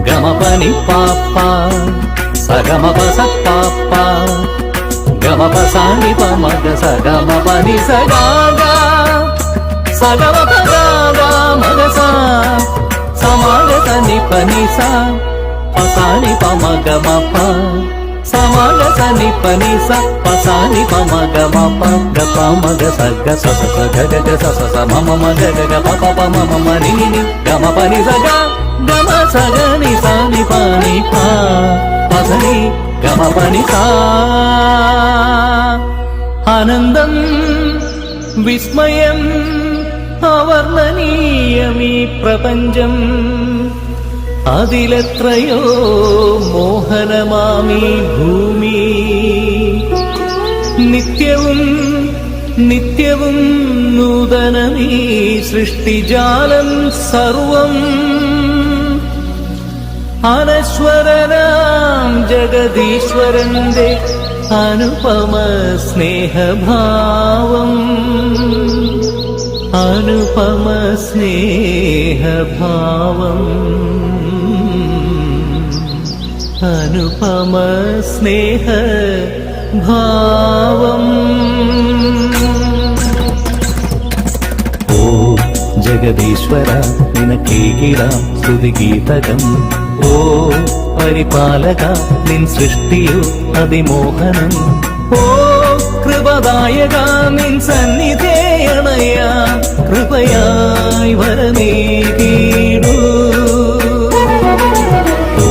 గమ పని పాప సగమ పస పాప గమ పసాని పమగ సగమ పని సగాగా సగమ పగాగా మగస సమాగత ని పని సా పసాని పమగ మప సమాగత ని పని స పసాని పమగ మప గప మగ సగ సస గగ సస స మమ మగ గగ పప పమ మమ ని ని గమ పని సగ గమ సగ ని సా ని పని పా పసని గమ పని సా ఆనందం విస్మయం അവർണ്ണനീയമീ പ്രപഞ്ചം അതിലെത്രയോ മോഹനമാമീ ഭൂമി നിത്യവും നിത്യവും നൂതനമീ സൃഷ്ടിജാലം സർവം അനശ്വരനാം ജഗദീശ്വരന്റെ അനുപമ സ്നേഹഭാവം അനുപമ സ്നേഹഭാവം അനുപമ സ്നേഹഭാവം ഓ ജഗദീശ്വര നിനക്കേകിടാം സ്തുതിഗീതകം ഓ പരിപാലക നിൻ സൃഷ്ടിയോ അതിമോഹനം ഓ കൃപദായക നിൻ സന്നിധേയണയാ കൃപയായി വരമേകീടൂ ഓ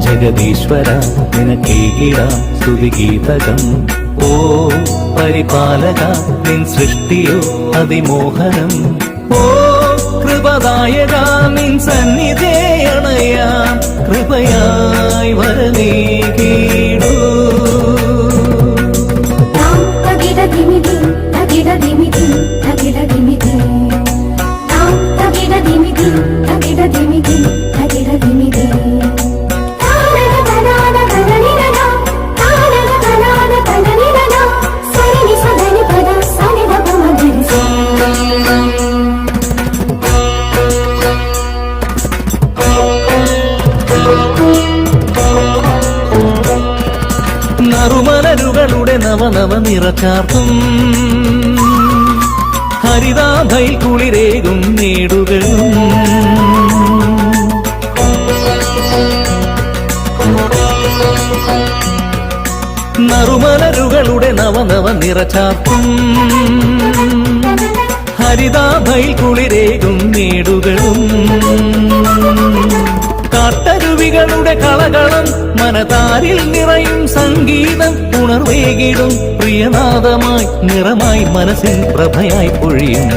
ജഗദീശ്വര നിനക്കേകിടാം സ്തുതിഗീതകം ഓ പരിപാലക നിൻ സൃഷ്ടിയോ അതിമോഹനം ഓ കൃപദായക നിൻ സന്നിധേയണയാ കൃപയായി വരമേകീടൂ നറുമലരുകളുടെ നവനവ നിറച്ചാർത്തും ഹരിതാഭയിൽ കുളിരേകും നേടുകളും നറുമലരുകളുടെ നവനവ നിറച്ചാർത്തും ഹരിതാഭയിൽ കുളിരേകും നേടുകളും കാട്ടരുവികളുടെ കളകളം മനതാരിൽ നിറയും സംഗീതം ഉണർവേകിടും പ്രിയനാദമായി നിറമായി മനസ്സിൻ പ്രഭയായി പൊഴിയും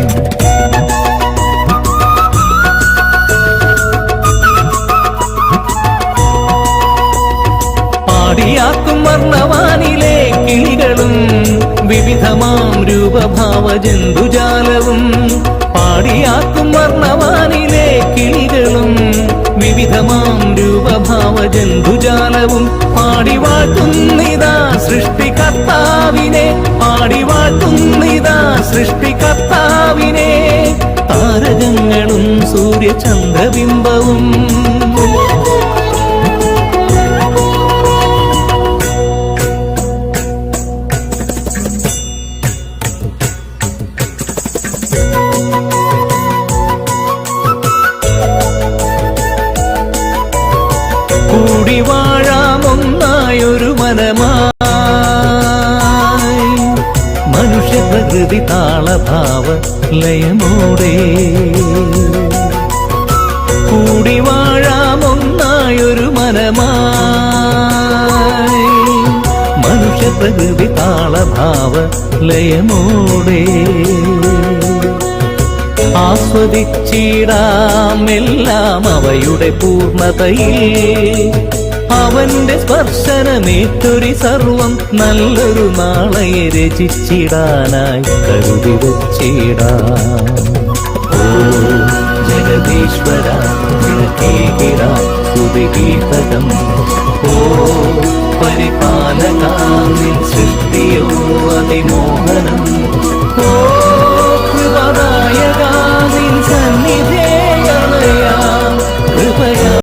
പാടിയാക്കും വർണ്ണവാനിലെ കിളികളും വിവിധമാം രൂപഭാവ ജന്തുജാലവും പാടിയാക്കും വർണ്ണവാനിലെ കിളികളും വിവിധമാം രൂപഭാവ ജന്തുജാലവും പാടിവാഴ്ത്തുന്നിതാ സൃഷ്ടികർത്താവിനെ പാടിവാഴ്ത്തുന്നിതാ സൃഷ്ടികർത്താവിനെ താരകങ്ങളും സൂര്യചന്ദ്രബിംബവും കൂടി വാഴാമൊന്നായൊരു മനമായി മനുഷ്യ പ്രകൃതി താളഭാവ ലയമോടെ കൂടി വാഴാമൊന്നായൊരു മനമായി മനുഷ്യ പ്രകൃതി താളഭാവ ലയമോടെ ആസ്വദിച്ചിടാം എല്ലാം അവയുടെ പൂർണ്ണതയിൽ അവന്റെ സ്പർശനമേറ്റൊരു സർവം നല്ലൊരു നാളെ രചിച്ചിടാനായി കരുതി വച്ചിടാം ഓ ജഗദീശ്വര നിനക്കേകിടാം സ്തുതിഗീതകം ഓ പരിപാലക നിൻ സൃഷ്ടിയോ അതിമോഹനം ഓ കൃപദായക നിൻ സന്നിധേയണയാ കൃപയാ